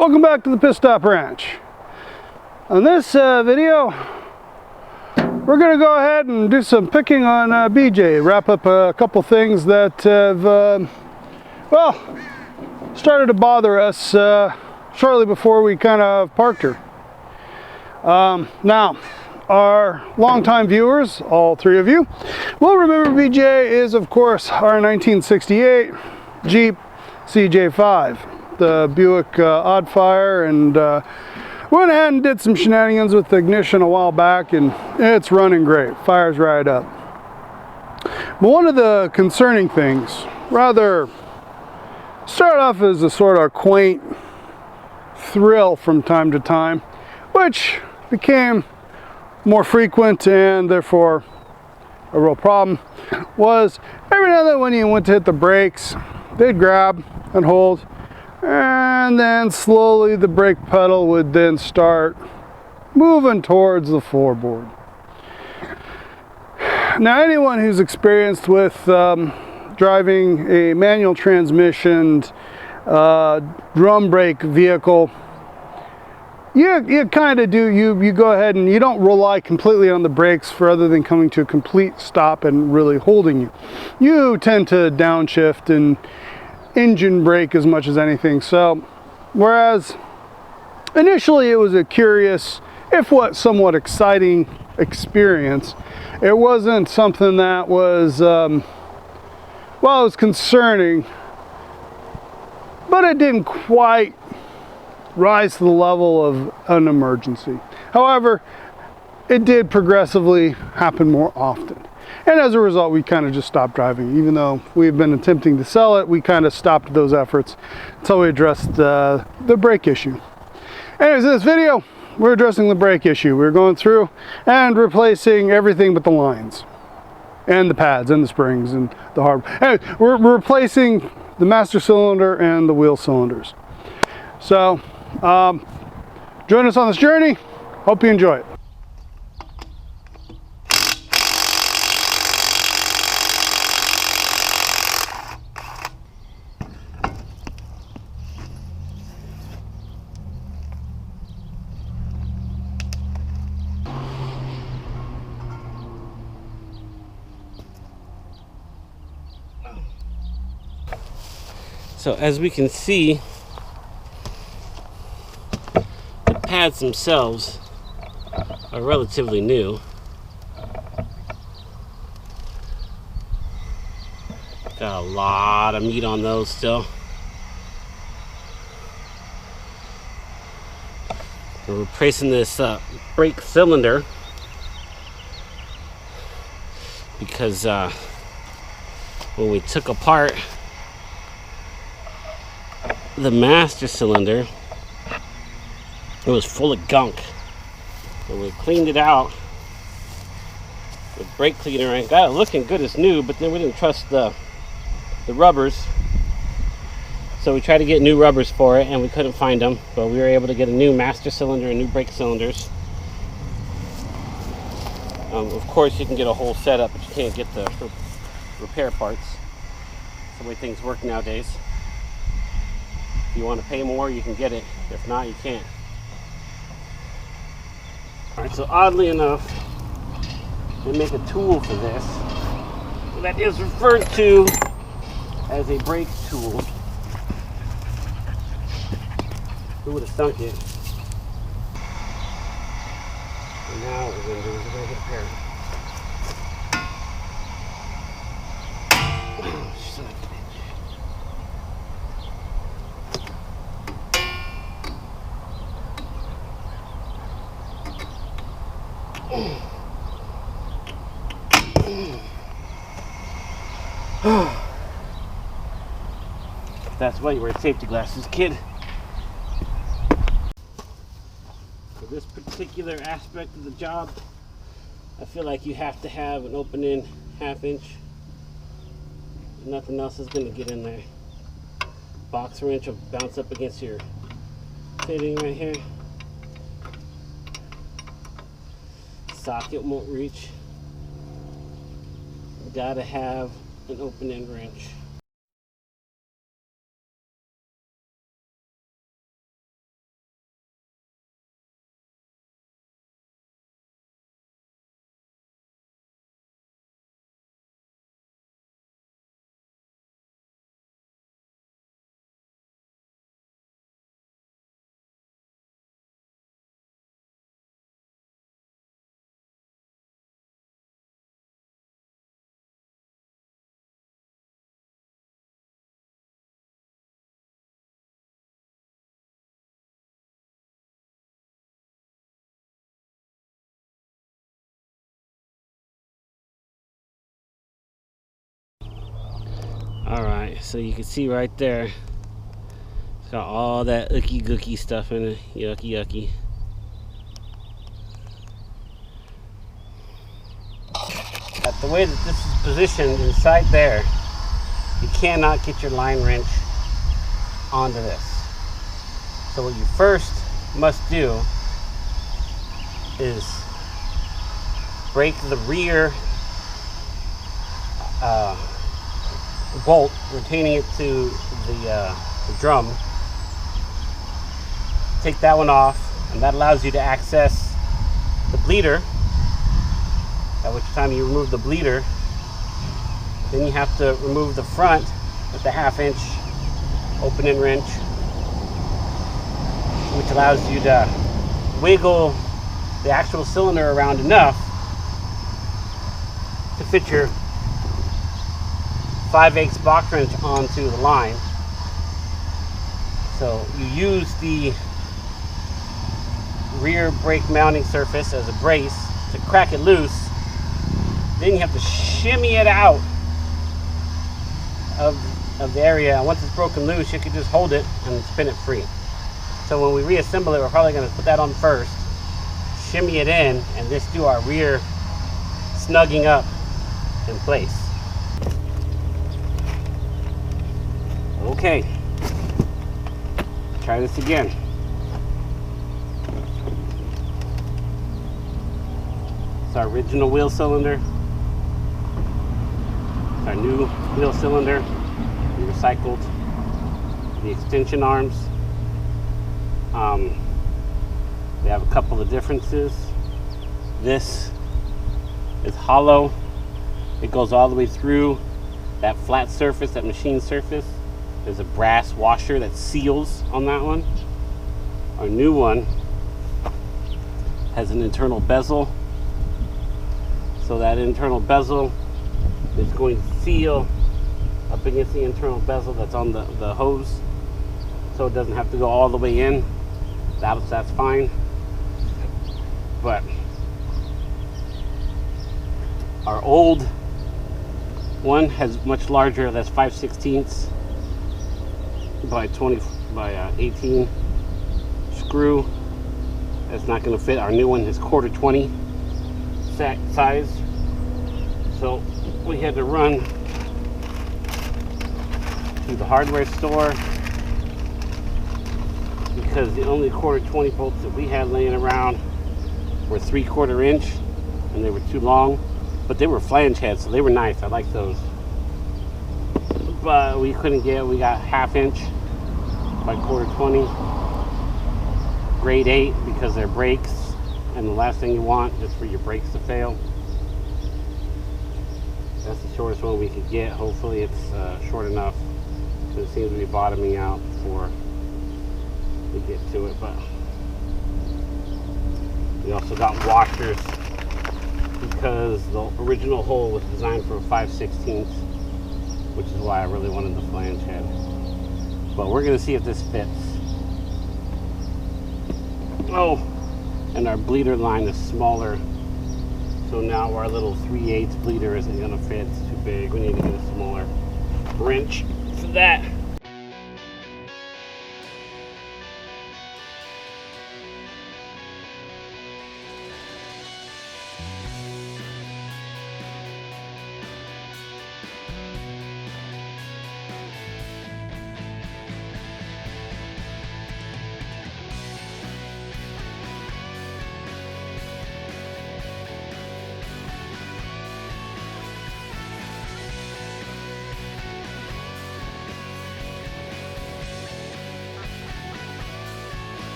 Welcome back to the Pit Stop Ranch. On this video, we're going to go ahead and do some picking on BJ, wrap up a couple things that have, well, started to bother us shortly before we kind of parked her. Now, our longtime viewers, all three of you, will remember BJ is, of course, our 1968 Jeep CJ5. The Buick Oddfire, and went ahead and did some shenanigans with the ignition a while back, and it's running great, fires right up. But one of the concerning things, rather started off as a sort of quaint thrill from time to time, which became more frequent and therefore a real problem, was every now and then when you went to hit the brakes, they'd grab and hold, and then slowly the brake pedal would then start moving towards the floorboard. Now, anyone who's experienced with driving a manual transmissioned drum brake vehicle, you kind of do, you go ahead and you don't rely completely on the brakes for other than coming to a complete stop and really holding you. You tend to downshift and engine brake as much as anything. So whereas initially it was a curious, if what somewhat exciting experience, it wasn't something that was well, it was concerning, but it didn't quite rise to the level of an emergency. However, it did progressively happen more often. And as a result, we kind of just stopped driving. Even though we've been attempting to sell it, we kind of stopped those efforts until we addressed the brake issue. Anyways, in this video, we're addressing the brake issue. We're going through and replacing everything but the lines and the pads and the springs and the hard. Anyway, we're replacing the master cylinder and the wheel cylinders. So, join us on this journey. Hope you enjoy it. So as we can see, the pads themselves are relatively new. Got a lot of meat on those still. We're replacing this brake cylinder because when we took apart the master cylinder, it was full of gunk. So we cleaned it out with brake cleaner and got it looking good as new, but then we didn't trust the rubbers. So we tried to get new rubbers for it and we couldn't find them, but we were able to get a new master cylinder and new brake cylinders. Of course you can get a whole setup, but you can't get the repair parts. That's the way things work nowadays. If you want to pay more, you can get it. If not, you can't. Alright, so oddly enough, they make a tool for this that is referred to as a brake tool. Who would have thunk it? And now what we're going to do is we're going to get a pair. Oh, son of a bitch. That's why you wear safety glasses, kid. For this particular aspect of the job, I feel like you have to have an open-in 1/2 inch. Nothing else is going to get in there. Box wrench will bounce up against your fitting right here. Socket won't reach. You gotta have an open-end wrench. Alright, so you can see right there, it's got all that ookie gookie stuff in it. Yucky yucky. But the way that this is positioned inside there, you cannot get your line wrench onto this. So what you first must do is break the rear bolt retaining it to the drum. Take that one off, and that allows you to access the bleeder, at which time you remove the bleeder. Then you have to remove the front with the 1/2 inch opening wrench, which allows you to wiggle the actual cylinder around enough to fit your 5/8 box wrench onto the line. So you use the rear brake mounting surface as a brace to crack it loose. Then you have to shimmy it out of the area. And once it's broken loose, you can just hold it and spin it free. So when we reassemble it, we're probably going to put that on first, shimmy it in, and just do our rear snugging up in place. Okay, try this again. It's our original wheel cylinder. It's our new wheel cylinder. We recycled the extension arms. We have a couple of differences. This is hollow. It goes all the way through that flat surface, that machine surface. There's a brass washer that seals on that one. Our new one has an internal bezel. So that internal bezel is going to seal up against the internal bezel that's on the hose. So it doesn't have to go all the way in. That's fine. But our old one has much larger, that's 5/16 by 18 screw. That's not going to fit. Our new one is 1/4-20 size. So we had to run to the hardware store because the only 1/4-20 bolts that we had laying around were 3/4 inch, and they were too long, but they were flange heads, so they were nice. I like those. But we couldn't get, we got 1/2 inch by 1/4-20, grade 8, because they're brakes, and the last thing you want is for your brakes to fail. That's the shortest one we could get. Hopefully it's short enough, so it seems to be bottoming out before we get to it. But we also got washers because the original hole was designed for a 5/16, which is why I really wanted the flange head. But we're going to see if this fits. Oh, and our bleeder line is smaller. So now our little 3/8 bleeder isn't going to fit. It's too big. We need to get a smaller wrench for that.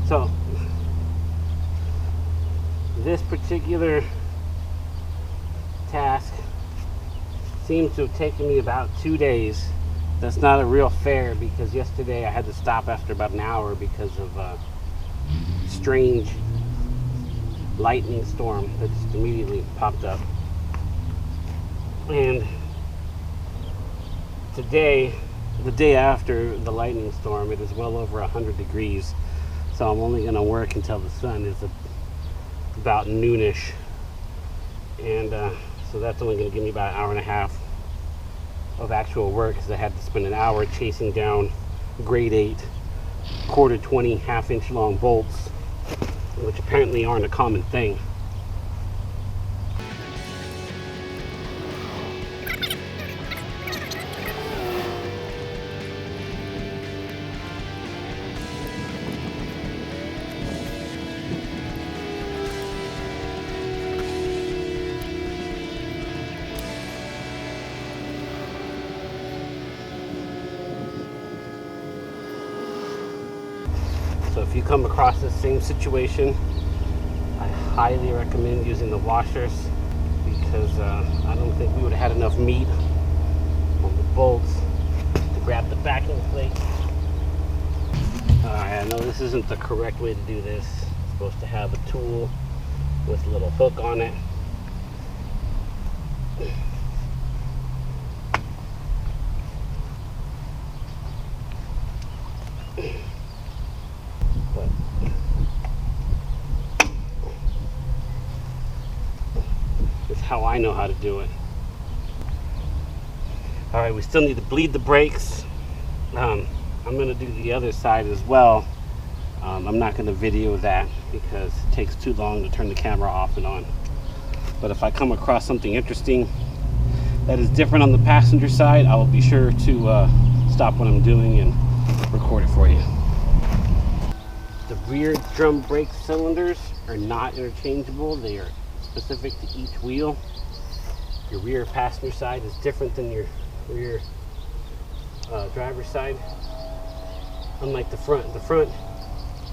So this particular task seems to have taken me about 2 days. That's not a real fair, because yesterday I had to stop after about an hour because of strange lightning storm that just immediately popped up. And today, the day after the lightning storm, it is well over 100 degrees. So I'm only going to work until the sun is about noonish. And so that's only going to give me about an hour and a half of actual work, because I had to spend an hour chasing down grade 8, quarter 20, half-inch long bolts, which apparently aren't a common thing. So if you come across this same situation, I highly recommend using the washers, because I don't think we would have had enough meat on the bolts to grab the backing plate. Alright, I know this isn't the correct way to do this. It's supposed to have a tool with a little hook on it. But it's how I know how to do it. Alright, we still need to bleed the brakes. I'm going to do the other side as well. I'm not going to video that because it takes too long to turn the camera off and on. But if I come across something interesting that is different on the passenger side, I will be sure to stop what I'm doing and record it for you. The rear drum brake cylinders are not interchangeable. They are specific to each wheel. Your rear passenger side is different than your rear driver's side. Unlike the front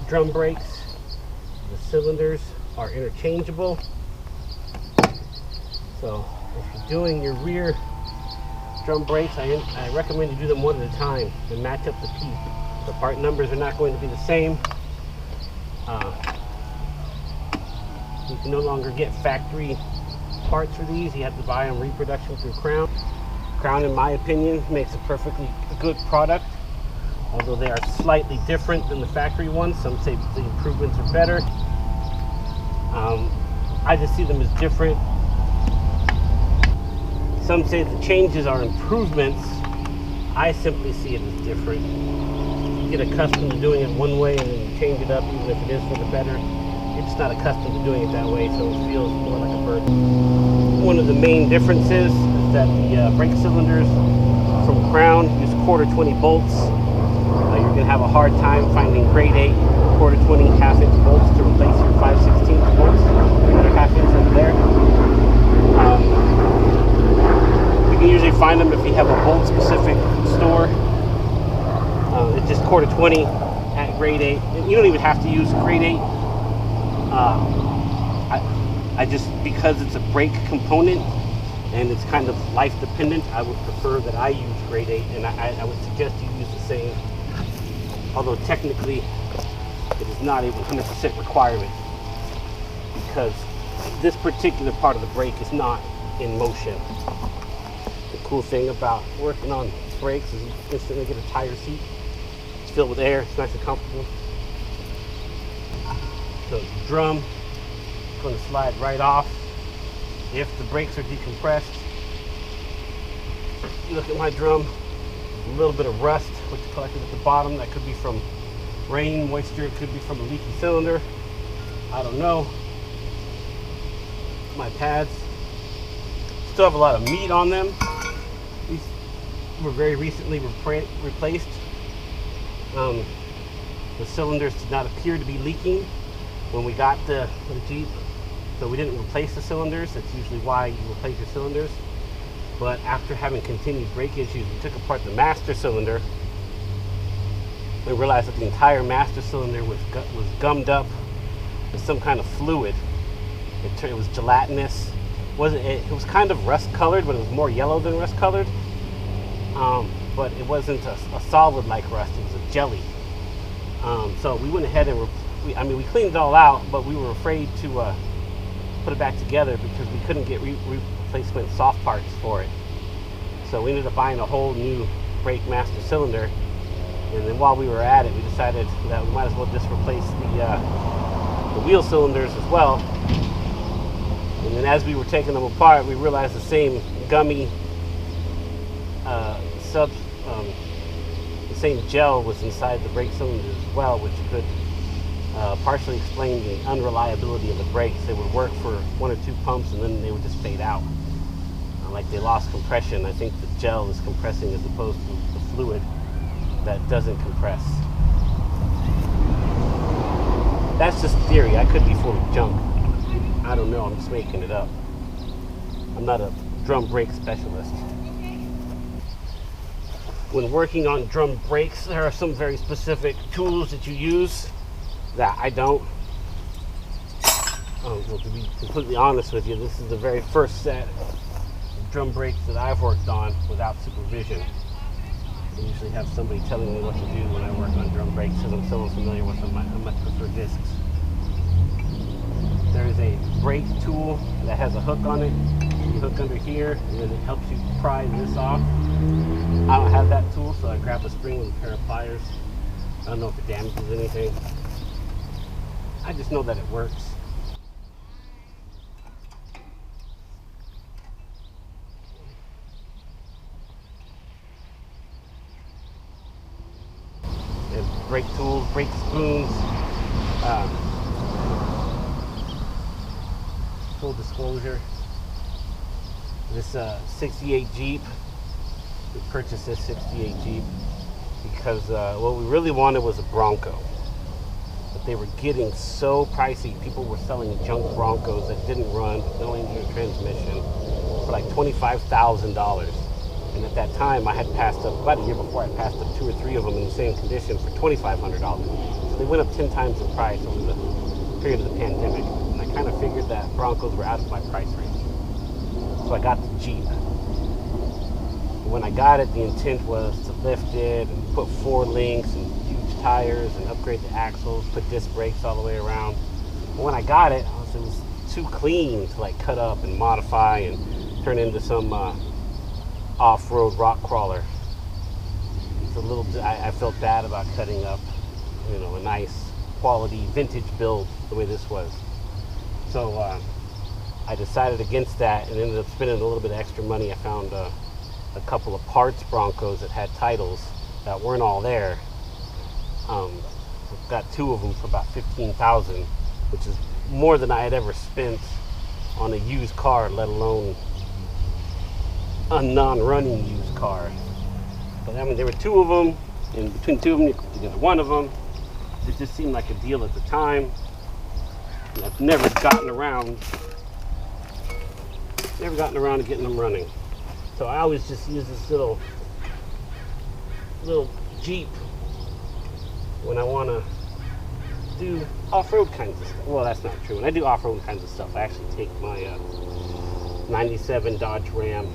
drum brakes, the cylinders are interchangeable. So if you're doing your rear drum brakes, I recommend you do them one at a time and match up the P. The part numbers are not going to be the same. You can no longer get factory parts for these. You have to buy them reproduction through Crown. Crown, in my opinion, makes a perfectly good product, although they are slightly different than the factory ones. Some say the improvements are better. I just see them as different. Some say the changes are improvements. I simply see it as different. You get accustomed to doing it one way and then you change it up, even if it is for the better. You're just not accustomed to doing it that way, so it feels more like a burden. One of the main differences is that the brake cylinders from Crown use quarter 20 bolts. You're going to have a hard time finding grade 8 quarter 20 half-inch bolts to replace your 5/16 bolts. Another half-inch over there. You can usually find them if you have a bolt-specific store. It's just quarter 20 at grade 8. And you don't even have to use grade 8. I just, because it's a brake component and it's kind of life dependent, I would prefer that I use grade 8, and I would suggest you use the same, although technically it is not a 100% requirement, because this particular part of the brake is not in motion. The cool thing about working on brakes is you instantly get a tire seat. It's filled with air, it's nice and comfortable. So the drum is going to slide right off if the brakes are decompressed. You look at my drum, a little bit of rust which collected at the bottom. That could be from rain, moisture, it could be from a leaky cylinder. I don't know. My pads still have a lot of meat on them. These were very recently replaced. The cylinders did not appear to be leaking when we got the Jeep, so we didn't replace the cylinders. That's usually why you replace your cylinders. But after having continued brake issues, we took apart the master cylinder and realized that the entire master cylinder was gummed up with some kind of fluid. It was gelatinous. It was kind of rust colored, but it was more yellow than rust colored. But it wasn't a solid like rust, it was a jelly. So we went ahead and we cleaned it all out, but we were afraid to put it back together because we couldn't get replacement soft parts for it. So we ended up buying a whole new brake master cylinder, and then while we were at it, we decided that we might as well just replace the wheel cylinders as well. And then as we were taking them apart, we realized the same gummy the same gel was inside the brake cylinders as well, which could partially explain the unreliability of the brakes. They would work for 1 or 2 pumps and then they would just fade out. Like they lost compression. I think the gel is compressing as opposed to the fluid that doesn't compress. That's just theory. I could be full of junk. I don't know. I'm just making it up. I'm not a drum brake specialist. When working on drum brakes, there are some very specific tools that you use that I don't. Well, to be completely honest with you, this is the very first set of drum brakes that I've worked on without supervision. I usually have somebody telling me what to do when I work on drum brakes because I'm so unfamiliar with them. I much prefer discs. There is a brake tool that has a hook on it. You hook under here, and then it helps you pry this off. I don't have that tool, so I grab a spring with a pair of pliers. I don't know if it damages anything. I just know that it works. There's brake tools, brake spoons. Full disclosure, this 68 Jeep, we purchased this 68 Jeep because what we really wanted was a Bronco, but they were getting so pricey. People were selling junk Broncos that didn't run, no engine or transmission, for like $25,000. And at that time I had passed up, about a year before, I passed up 2 or 3 of them in the same condition for $2,500. So they went up 10 times in price over the period of the pandemic. And I kind of figured that Broncos were out of my price range. So I got the Jeep. When I got it, the intent was to lift it and put 4 links and huge tires and upgrade the axles, put disc brakes all the way around. But when I got it, it was too clean to like cut up and modify and turn into some off-road rock crawler. It's a little. I felt bad about cutting up, a nice quality vintage build the way this was. So I decided against that and ended up spending a little bit of extra money. I found a couple of parts Broncos that had titles that weren't all there. Got 2 of them for about $15,000, which is more than I had ever spent on a used car, let alone a non-running used car. But I mean, there were 2 of them, and between 2 of them, you could get 1 of them. It just seemed like a deal at the time. And I've never gotten around to getting them running. So I always just use this little Jeep when I want to do off-road kinds of stuff. Well, that's not true. When I do off-road kinds of stuff, I actually take my 97 Dodge Ram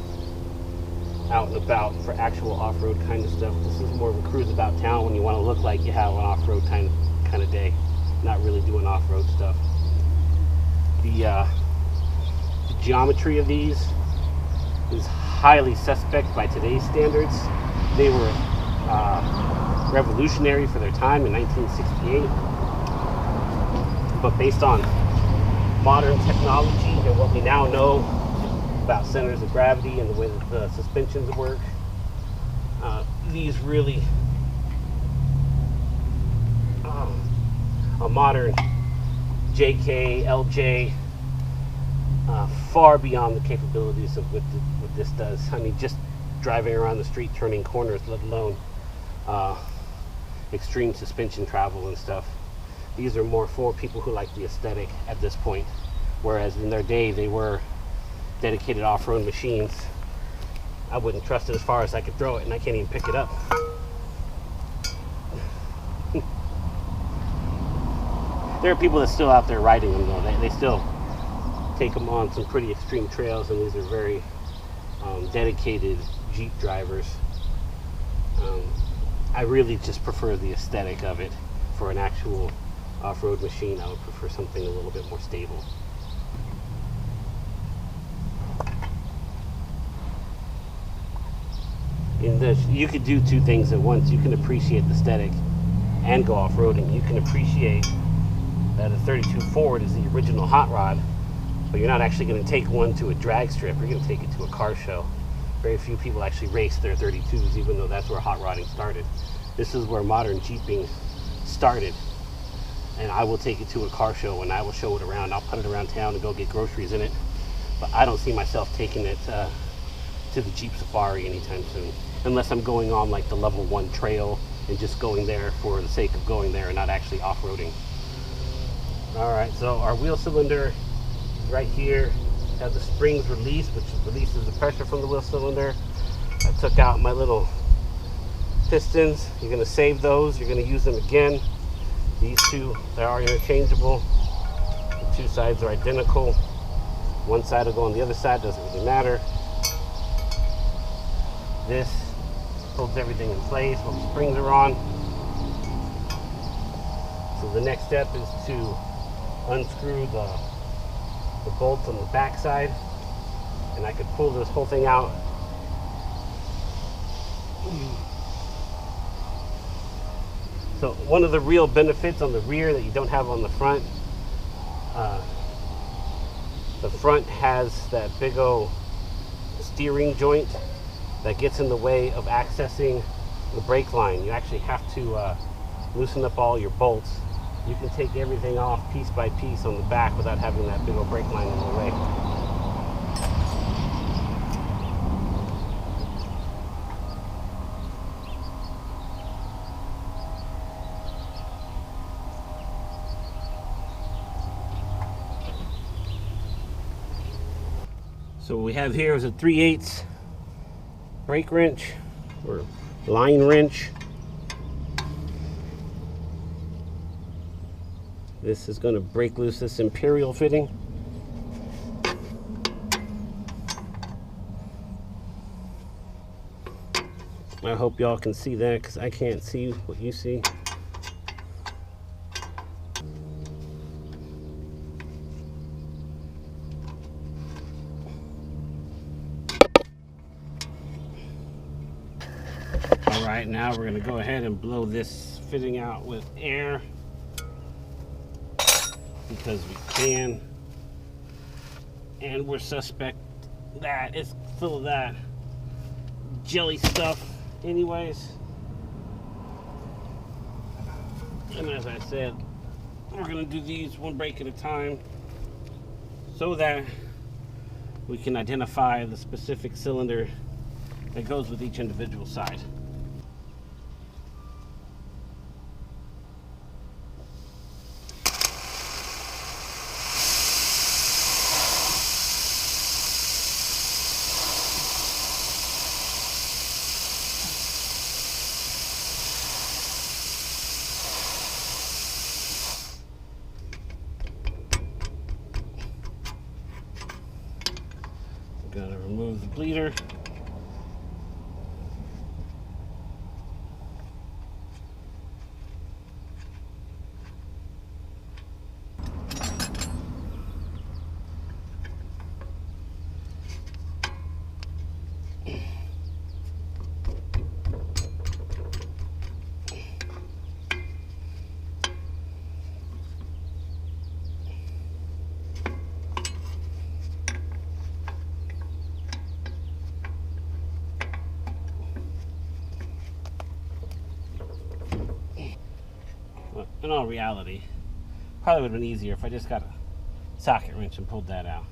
out and about for actual off-road kind of stuff. This is more of a cruise about town when you want to look like you have an off-road kind of day, not really doing off-road stuff. The geometry of these is highly suspect by today's standards. They were revolutionary for their time in 1968, but based on modern technology and what we now know about centers of gravity and the way that the suspensions work, these really a modern JK, LJ, far beyond the capabilities of what this does. I mean, just driving around the street, turning corners, let alone extreme suspension travel and stuff. These are more for people who like the aesthetic at this point, whereas in their day they were dedicated off-road machines. I wouldn't trust it as far as I could throw it, and I can't even pick it up. There are people that still out there riding them though. They still take them on some pretty extreme trails, and these are very dedicated Jeep drivers. I really just prefer the aesthetic of it for an actual off-road machine, I would prefer something a little bit more stable. You could do two things at once. You can appreciate the aesthetic and go off-roading. You can appreciate that a 32 Ford is the original hot rod, but you're not actually going to take one to a drag strip. You're going to take it to a car show. Very few people actually race their 32s, even though that's where hot rodding started. This is where modern Jeeping started. And I will take it to a car show and I will show it around. I'll put it around town and go get groceries in it. But I don't see myself taking it to the Jeep Safari anytime soon, unless I'm going on like the level 1 trail and just going there for the sake of going there and not actually off-roading. All right, so our wheel cylinder right here has the springs released, which releases the pressure from the wheel cylinder. I took out my little pistons. You're going to save those. You're going to use them again. These two, they are interchangeable. The two sides are identical. One side will go on the other side, doesn't really matter. This holds everything in place while the springs are on. So the next step is to unscrew the bolts on the back side, and I could pull this whole thing out. So one of the real benefits on the rear that you don't have on the front has that big old steering joint that gets in the way of accessing the brake line. You actually have to loosen up all your bolts. You can take everything off piece by piece on the back without having that big old brake line in the way. So what we have here is a 3/8 brake wrench or line wrench. This is going to break loose this imperial fitting. I hope y'all can see that because I can't see what you see. Alright, now we're going to go ahead and blow this fitting out with air, because we can, and we're suspect that it's full of that jelly stuff anyways. And as I said, we're going to do these one break at a time so that we can identify the specific cylinder that goes with each individual side. Gotta remove the bleeder. In all reality, probably would have been easier if I just got a socket wrench and pulled that out.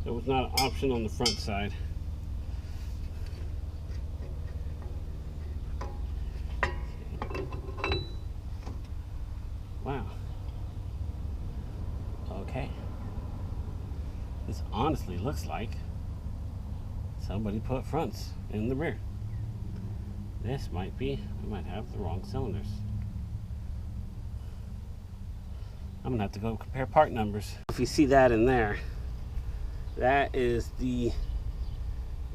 It was not an option on the front side. Wow. Okay. This honestly looks like somebody put fronts in the rear. This might be, I might have the wrong cylinders. I'm gonna have to go compare part numbers. If you see that in there, that is the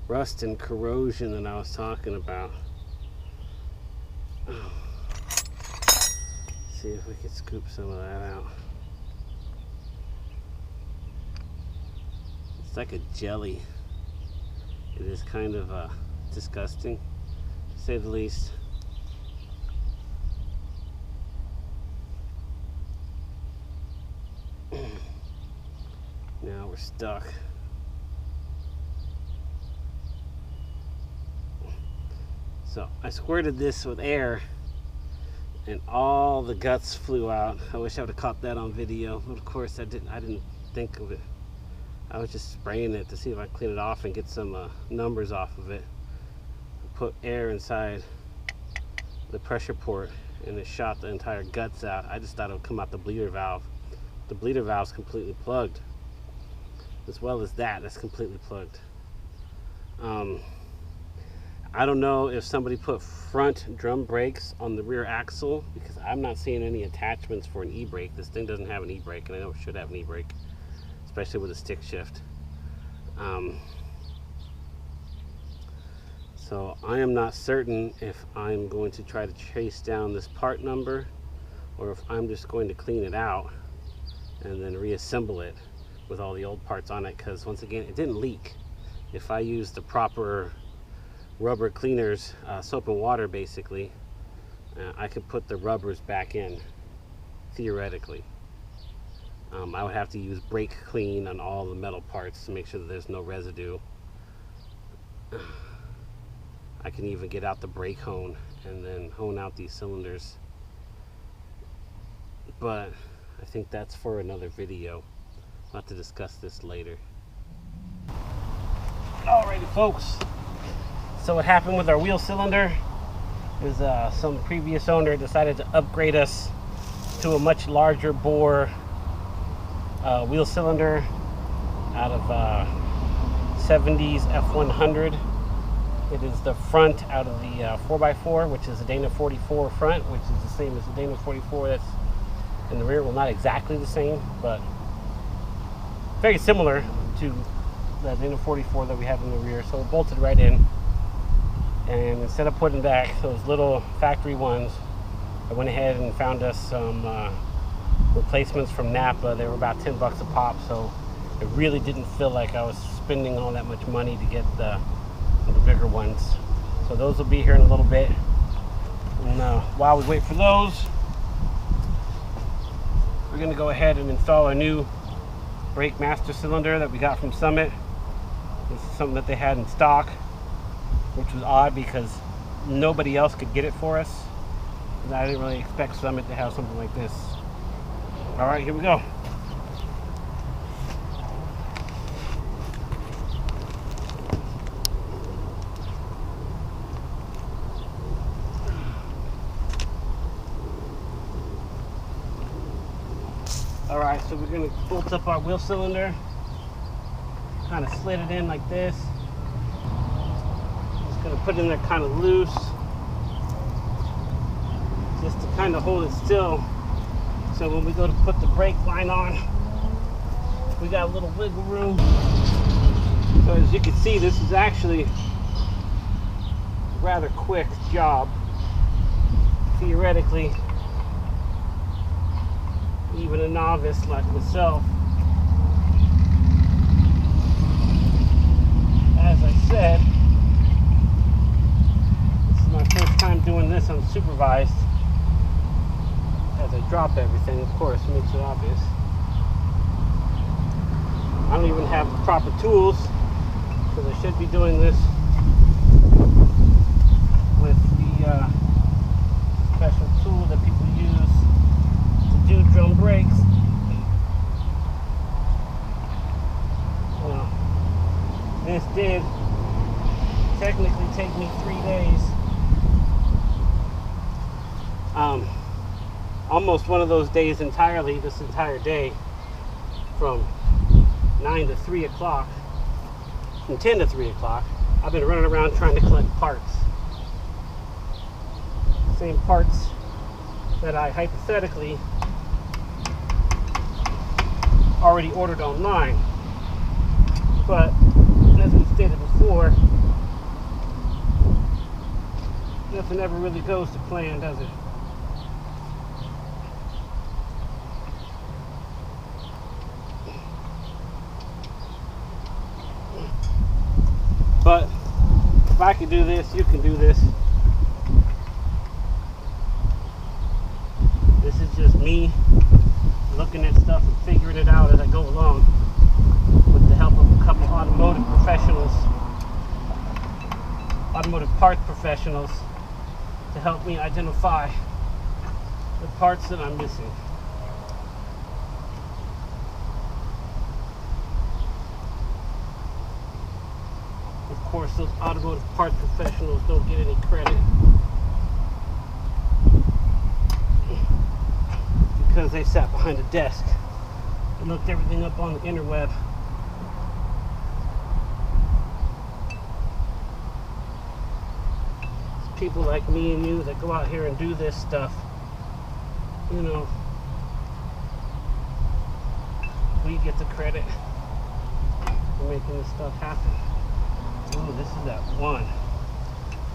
rust and corrosion that I was talking about. see if we can scoop some of that out. It's like a jelly. It is kind of disgusting, to say the least. Now we're stuck. So I squirted this with air and all the guts flew out. I wish I would have caught that on video, but of course I didn't think of it. I was just spraying it to see if I clean it off and get some numbers off of it. Put air inside the pressure port and it shot the entire guts out. I just thought it would come out the bleeder valve. The bleeder valve's completely plugged, as well as that's completely plugged. I don't know if somebody put front drum brakes on the rear axle, because I'm not seeing any attachments for an e-brake. This thing doesn't have an e-brake, and I know it should have an e-brake, especially with a stick shift. So I am not certain if I'm going to try to chase down this part number or if I'm just going to clean it out and then reassemble it with all the old parts on it, because once again, it didn't leak. If I use the proper rubber cleaners, soap and water basically, I could put the rubbers back in, theoretically. I would have to use brake clean on all the metal parts to make sure that there's no residue. I can even get out the brake hone and then hone out these cylinders. But I think that's for another video. We'll have to discuss this later. Alrighty folks, so what happened with our wheel cylinder is some previous owner decided to upgrade us to a much larger bore wheel cylinder out of 70s F100. It is the front out of the 4x4, which is a Dana 44 front, which is the same as the Dana 44 that's in the rear. Well, not exactly the same, but very similar to the Dana 44 that we have in the rear. So it bolted right in. And instead of putting back those little factory ones, I went ahead and found us some replacements from Napa. They were about 10 bucks a pop, so it really didn't feel like I was spending all that much money to get the bigger ones. So those will be here in a little bit. And while we wait for those, we're going to go ahead and install our new brake master cylinder that we got from Summit. This is something that they had in stock, which was odd because nobody else could get it for us. And I didn't really expect Summit to have something like this. All right, here we go. All right, so we're gonna bolt up our wheel cylinder, kind of slid it in like this. Just gonna put it in there kind of loose, just to kind of hold it still. So when we go to put the brake line on, we got a little wiggle room. So as you can see, this is actually a rather quick job. Theoretically, even a novice like myself, as I said, this is my first time doing this unsupervised. As I drop everything, of course, it makes it obvious. I don't even have the proper tools, because I should be doing this with the special tool that people use to do drum brakes. Well, this did technically take me 3 days. Almost one of those days entirely, this entire day, from 9 to 3 o'clock, from 10 to 3 o'clock, I've been running around trying to collect parts. Same parts that I hypothetically already ordered online. But, as we stated before, nothing ever really goes to plan, does it? But if I can do this, you can do this. This is just me looking at stuff and figuring it out as I go along with the help of a couple automotive professionals, automotive parts professionals, to help me identify the parts that I'm missing. Of course, those automotive parts professionals don't get any credit because they sat behind a desk and looked everything up on the interweb. It's people like me and you that go out here and do this stuff. You know, we get the credit for making this stuff happen. Ooh, this is that one.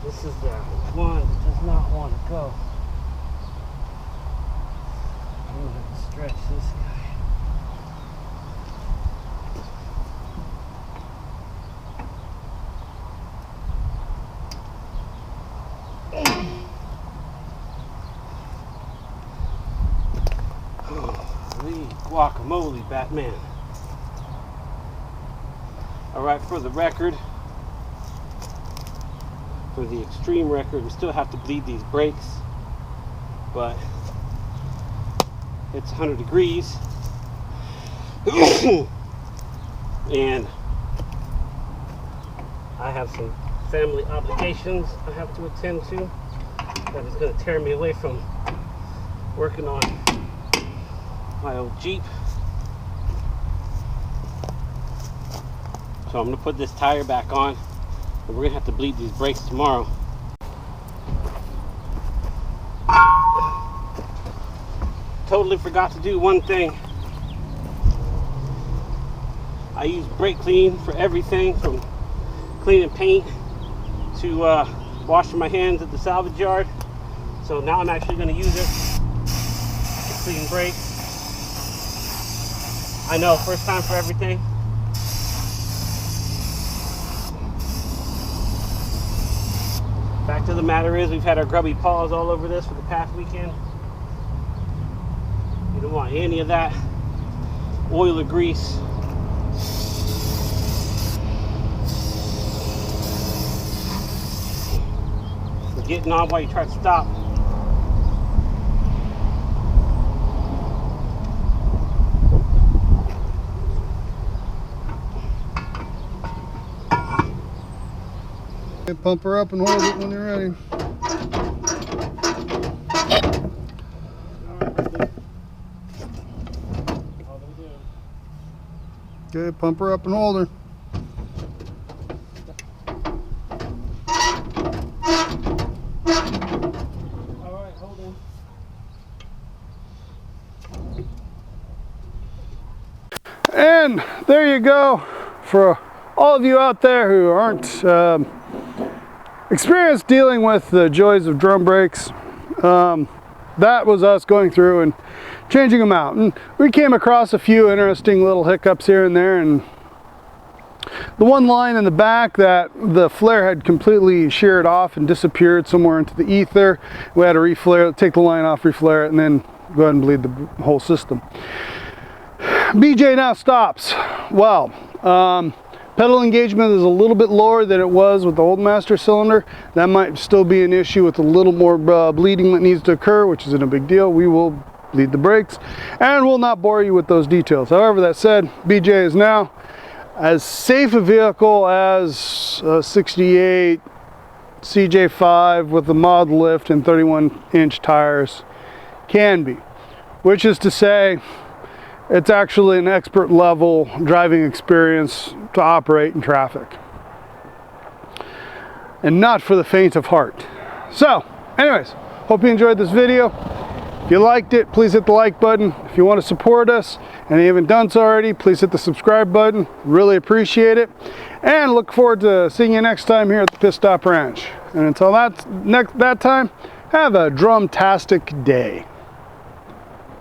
This is that one that does not want to go. I'm gonna have to stretch this guy. Holy guacamole, Batman. Alright, for the record, for the extreme record, we still have to bleed these brakes, but it's 100 degrees and I have some family obligations I have to attend to that is going to tear me away from working on my old Jeep. So I'm going to put this tire back on, and we're going to have to bleed these brakes tomorrow. Totally forgot to do one thing. I use brake clean for everything from cleaning paint to washing my hands at the salvage yard. So now I'm actually going to use it to clean brakes. I know, first time for everything. Fact of the matter is, we've had our grubby paws all over this for the past weekend. You don't want any of that oil or grease. You're getting on while you try to stop. Okay, pump her up and hold it when you're ready. Okay, pump her up and hold her. Alright, hold on. And there you go. For all of you out there who aren't experienced dealing with the joys of drum brakes, that was us going through and changing them out. And we came across a few interesting little hiccups here and there, and the one line in the back that the flare had completely sheared off and disappeared somewhere into the ether. We had to reflare, take the line off, reflare it, and then go ahead and bleed the whole system. BJ now stops well. Pedal engagement is a little bit lower than it was with the old master cylinder. That might still be an issue with a little more bleeding that needs to occur, which isn't a big deal. We will bleed the brakes and we'll not bore you with those details. However, that said, BJ is now as safe a vehicle as a 68 CJ5 with the mod lift and 31-inch tires can be, which is to say, it's actually an expert level driving experience to operate in traffic, and not for the faint of heart. So anyways, hope you enjoyed this video. If you liked it, please hit the like button. If you want to support us and you haven't done so already, please hit the subscribe button. Really appreciate it, and look forward to seeing you next time here at the Pit Stop Ranch. And until that time, have a drumtastic day.